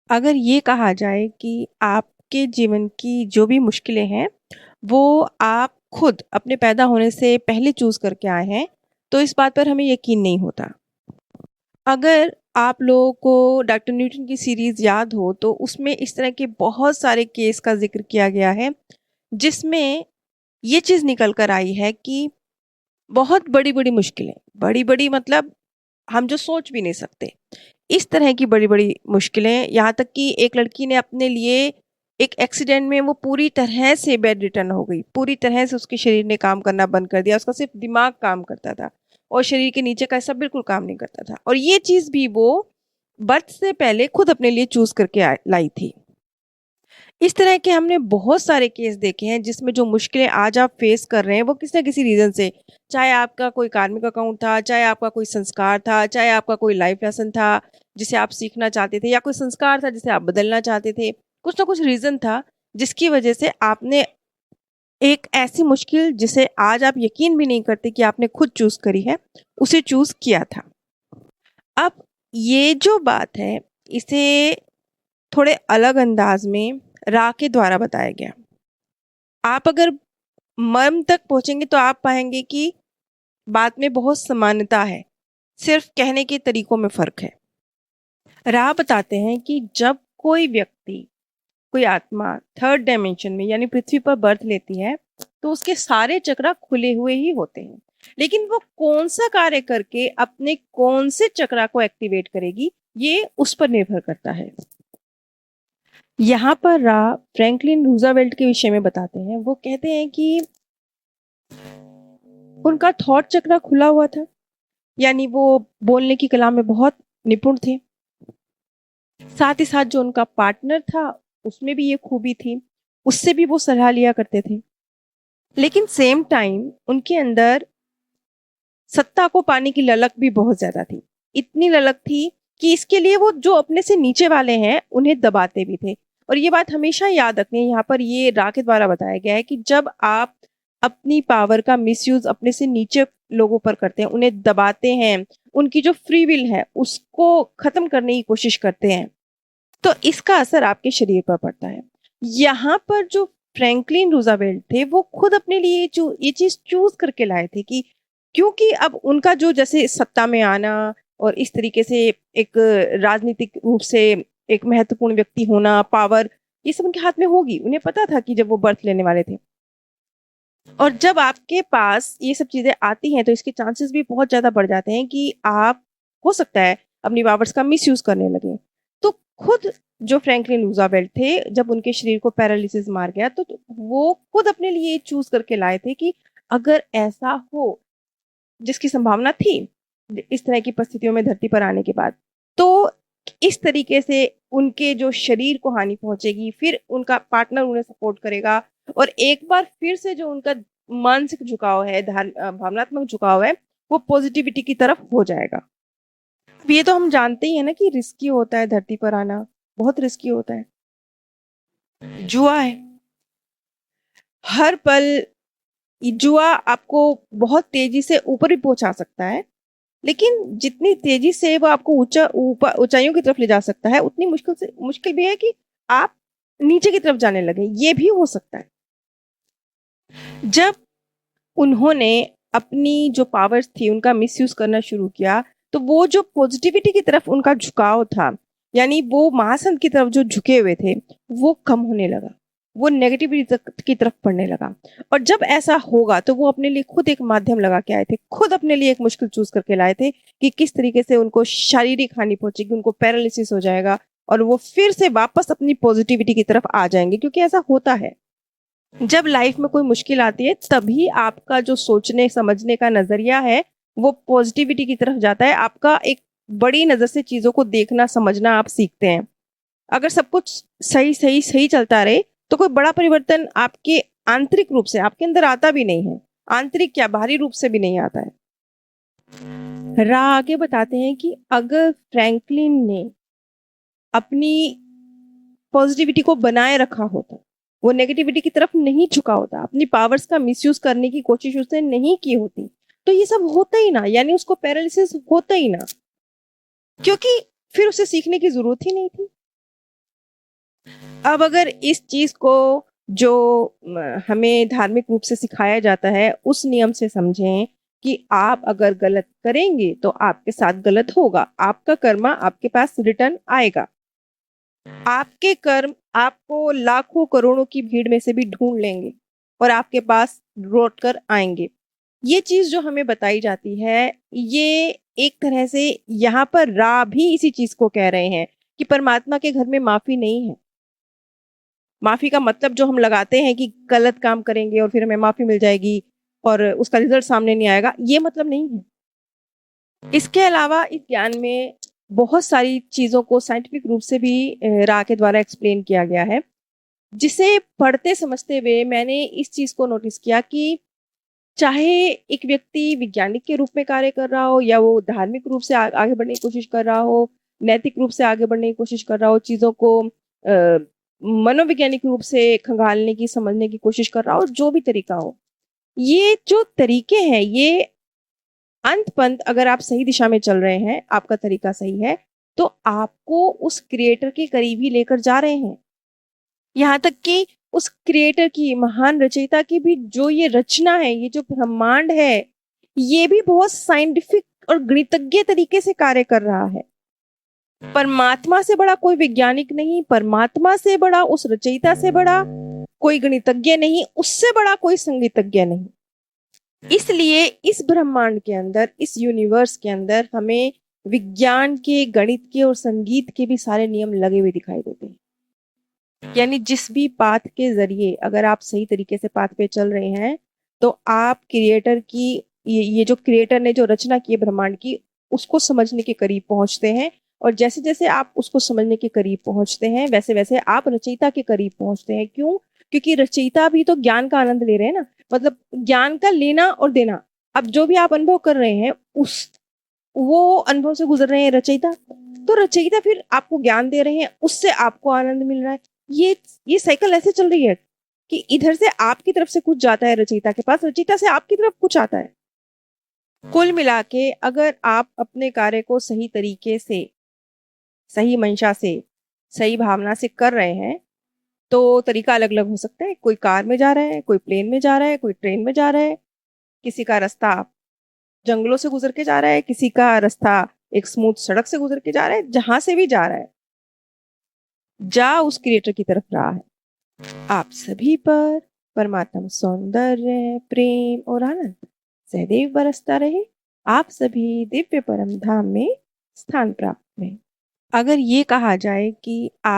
अगर ये कहा जाए कि आपके जीवन की जो भी मुश्किलें हैं, वो आप खुद अपने पैदा होने से पहले चूज़ करके आए हैं, तो इस बात पर हमें यकीन नहीं होता। अगर आप लोगों को डॉक्टर न्यूटन की सीरीज़ याद हो, तो उसमें इस तरह के बहुत सारे केस का ज़िक्र किया गया है, जिसमें ये चीज़ निकल कर आई है कि बहुत बड़ी-बड़ी मुश्किलें, बड़ी-बड़ी मतलब हम जो सोच भी नहीं सकते, इस तरह की बड़ी-बड़ी मुश्किलें, यहाँ तक कि एक लड़की ने अपने लिए एक एक्सीडेंट में वो पूरी तरह से बेड रिटर्न हो गई। पूरी तरह से उसके शरीर ने काम करना बंद कर दिया, उसका सिर्फ़ दिमाग काम करता था और शरीर के नीचे का हिस्सा बिल्कुल काम नहीं करता था। और ये चीज़ भी वो बर्थ से पहले खुद अपने लिए चूज़ करके लाई थी। इस तरह के हमने बहुत सारे केस देखे हैं जिसमें जो मुश्किलें आज आप फेस कर रहे हैं वो किसी न किसी रीज़न से, चाहे आपका कोई कार्मिक अकाउंट था, चाहे आपका कोई संस्कार था, चाहे आपका कोई लाइफ लेसन था जिसे आप सीखना चाहते थे या कोई संस्कार था जिसे आप बदलना चाहते थे। कुछ ना कुछ रीज़न था जिसकी वज़ह से आपने एक ऐसी मुश्किल जिसे आज आप यकीन भी नहीं करते कि आपने खुद चूज़ करी है, उसे चूज़ किया था। अब ये जो बात है इसे थोड़े अलग अंदाज़ में रा के द्वारा बताया गया। आप अगर मर्म तक पहुँचेंगे तो आप पाएँगे कि बात में बहुत समानता है, सिर्फ़ कहने के तरीकों में फ़र्क है। रा बताते हैं कि जब कोई व्यक्ति, कोई आत्मा थर्ड डायमेंशन में यानी पृथ्वी पर बर्थ लेती है, तो उसके सारे चक्र खुले हुए ही होते हैं। लेकिन वो कौन-सा कार्य करके अपने कौन से चक्र को एक्टिवेट करेगी, ये उस पर निर्भर करता है। यहाँ पर रा फ्रैंकलिन रूज़वेल्ट के विषय में बताते हैं। वो कहते हैं कि उनका थॉट चक्र खुला हुआ था, यानी वो बोलने की कला में बहुत निपुण थे। साथ ही साथ जो उनका पार्टनर था, उसमें भी ये खूबी थी, उससे भी वो सलाह लिया करते थे। लेकिन सेम टाइम उनके अंदर सत्ता को पाने की ललक भी बहुत ज़्यादा थी। इतनी ललक थी कि इसके लिए वो जो अपने से नीचे वाले हैं, उन्हें दबाते भी थे। और ये बात हमेशा याद रखें, यहाँ पर ये रा के द्वारा बताया गया है कि जब आप अपनी पावर का मिसयूज़ अपने से नीचे लोगों पर करते हैं, उन्हें दबाते हैं, उनकी जो फ्री विल है, उसको ख़त्म करने की कोशिश करते हैं, तो इसका असर आपके शरीर पर पड़ता है। यहाँ पर जो फ्रैंकलिन रूज़वेल्ट थे, वो खुद अपने लिए ये चीज़ चूज़ करके लाए थे कि क्योंकि अब उनका जो जैसे सत्ता में आना और इस तरीके से एक राजनीतिक रूप से एक महत्वपूर्ण व्यक्ति होना, पावर, ये सब उनके हाथ में होगी। उन्हें पता था कि जब वो बर्थ लेने वाले थे। और जब आपके पास ये सब चीज़ें आती हैं, तो इसके चांसेस भी बहुत ज़्यादा बढ़ जाते हैं कि आप हो सकता है अपनी पावर्स का मिसयूज़ करने लगें। तो खुद जो फ्रैंकलिन रूज़वेल्ट थे, जब उनके शरीर को पैरालिसिस मार गया, तो वो खुद अपने लिए चूज़ करके लाए थे कि अगर ऐसा हो, जिसकी संभावना थी इस तरह की परिस्थितियों में धरती पर आने के बाद, तो इस तरीके से उनके जो शरीर को हानि पहुंचेगी, फिर उनका पार्टनर उन्हें सपोर्ट करेगा और एक बार फिर से जो उनका मानसिक झुकाव है, भावनात्मक झुकाव है, वो पॉजिटिविटी की तरफ हो जाएगा। ये तो हम जानते ही है ना कि रिस्की होता है धरती पर आना, बहुत रिस्की होता है। जुआ है, हर पल जुआ आपको बहुत तेजी से ऊपर भी पहुंचा सकता है, लेकिन जितनी तेजी से वो आपको ऊंचाइयों की तरफ ले जा सकता है, उतनी मुश्किल भी है कि आप नीचे की तरफ जाने लगे, ये भी हो सकता है। जब उन्होंने अपनी जो पावर्स थी उनका मिसयूज करना शुरू किया, तो वो जो पॉजिटिविटी की तरफ उनका झुकाव था, यानी वो महासंत की तरफ जो झुके हुए थे, वो कम होने लगा, वो नेगेटिविटी की तरफ पढ़ने लगा। और जब ऐसा होगा तो वो अपने लिए खुद एक माध्यम लगा के आए थे, खुद अपने लिए एक मुश्किल चूज करके लाए थे कि किस तरीके से उनको शारीरिक हानि पहुंचेगी, उनको पैरालिसिस हो जाएगा और वो फिर से वापस अपनी पॉजिटिविटी की तरफ आ जाएंगे, क्योंकि ऐसा होता है जब लाइफ में कोई मुश्किल आती है, तभी आपका जो सोचने समझने का नजरिया है वो पॉजिटिविटी की तरफ जाता है। आपका एक बड़ी नजर से चीजों को देखना समझना आप सीखते हैं। अगर सब कुछ सही सही सही चलता रहे, तो कोई बड़ा परिवर्तन आपके आंतरिक रूप से आपके अंदर आता भी नहीं है, आंतरिक क्या बाहरी रूप से भी नहीं आता है। रा आगे बताते हैं कि अगर फ्रैंकलिन ने अपनी पॉजिटिविटी को बनाए रखा होता, वो नेगेटिविटी की तरफ नहीं झुका होता, अपनी पावर्स का मिसयूज करने की कोशिश उसने नहीं की होती, तो ये सब होता ही ना, यानी उसको पैरालिसिस होता ही ना, क्योंकि फिर उसे सीखने की जरूरत ही नहीं थी। अब अगर इस चीज को जो हमें धार्मिक रूप से सिखाया जाता है उस नियम से समझें कि आप अगर गलत करेंगे तो आपके साथ गलत होगा, आपका कर्मा आपके पास रिटर्न आएगा, आपके कर्म आपको लाखों करोड़ों की भीड़ में से भी ढूंढ लेंगे और आपके पास लौट कर आएंगे। ये चीज जो हमें बताई जाती है, ये एक तरह से यहाँ पर रा भी इसी चीज को कह रहे हैं कि परमात्मा के घर में माफी नहीं है। माफी का मतलब जो हम लगाते हैं कि गलत काम करेंगे और फिर हमें माफी मिल जाएगी और उसका रिजल्ट सामने नहीं आएगा, ये मतलब नहीं है। इसके अलावा इस ज्ञान में बहुत सारी चीजों को साइंटिफिक रूप से भी रा के द्वारा एक्सप्लेन किया गया है, जिसे पढ़ते समझते हुए मैंने इस चीज को नोटिस किया कि चाहे एक व्यक्ति वैज्ञानिक के रूप में कार्य कर रहा हो या वो धार्मिक रूप से आगे बढ़ने की कोशिश कर रहा हो, नैतिक रूप से आगे बढ़ने की कोशिश कर रहा हो, चीजों को मनोवैज्ञानिक रूप से खंगालने की समझने की कोशिश कर रहा हो, जो भी तरीका हो, ये जो तरीके हैं ये अंत पंत अगर आप सही दिशा में चल रहे हैं, आपका तरीका सही है, तो आपको उस क्रिएटर के करीब ही लेकर जा रहे हैं। यहाँ तक कि उस क्रिएटर की, महान रचयिता की भी जो ये रचना है, ये जो ब्रह्मांड है, ये भी बहुत साइंटिफिक और गणितज्ञ तरीके से कार्य कर रहा है। परमात्मा से बड़ा कोई वैज्ञानिक नहीं, परमात्मा से बड़ा, उस रचयिता से बड़ा कोई गणितज्ञ नहीं, उससे बड़ा कोई संगीतज्ञ नहीं। इसलिए इस ब्रह्मांड के अंदर, इस यूनिवर्स के अंदर हमें विज्ञान के, गणित के और संगीत के भी सारे नियम लगे हुए दिखाई देते हैं। यानी जिस भी पाथ के जरिए अगर आप सही तरीके से पाथ पे चल रहे हैं तो आप क्रिएटर की, ये जो क्रिएटर ने जो रचना की है ब्रह्मांड की, उसको समझने के करीब पहुंचते हैं। और जैसे जैसे आप उसको समझने के करीब पहुंचते हैं वैसे वैसे आप रचयिता के करीब पहुंचते हैं। क्यों? क्योंकि रचयिता भी तो ज्ञान का आनंद ले रहे हैं ना, मतलब ज्ञान का लेना और देना। अब जो भी आप अनुभव कर रहे हैं उस वो अनुभव से गुजर रहे हैं रचयिता, तो रचयिता फिर आपको ज्ञान दे रहे हैं, उससे आपको आनंद मिल रहा है। ये साइकिल ऐसे चल रही है कि इधर से आपकी तरफ से कुछ जाता है रचयिता के पास, रचयिता से आपकी तरफ कुछ आता है। कुल मिला के अगर आप अपने कार्य को सही तरीके से, सही मंशा से, सही भावना से कर रहे हैं तो तरीका अलग अलग हो सकता है। कोई कार में जा रहा है, कोई प्लेन में जा रहा है, कोई ट्रेन में जा रहा है, किसी का रास्ता जंगलों से गुजर के जा रहा है, किसी का रास्ता एक स्मूथ सड़क से गुजर के जा रहा है। जहां से भी जा रहा है, जा उस क्रिएटर की तरफ रहा है। आप सभी पर परमात्मा सौंदर्य, प्रेम और आनंद सदैव बरसता रहे। आप सभी दिव्य परम धाम में स्थान प्राप्त में। अगर ये कहा जाए कि आप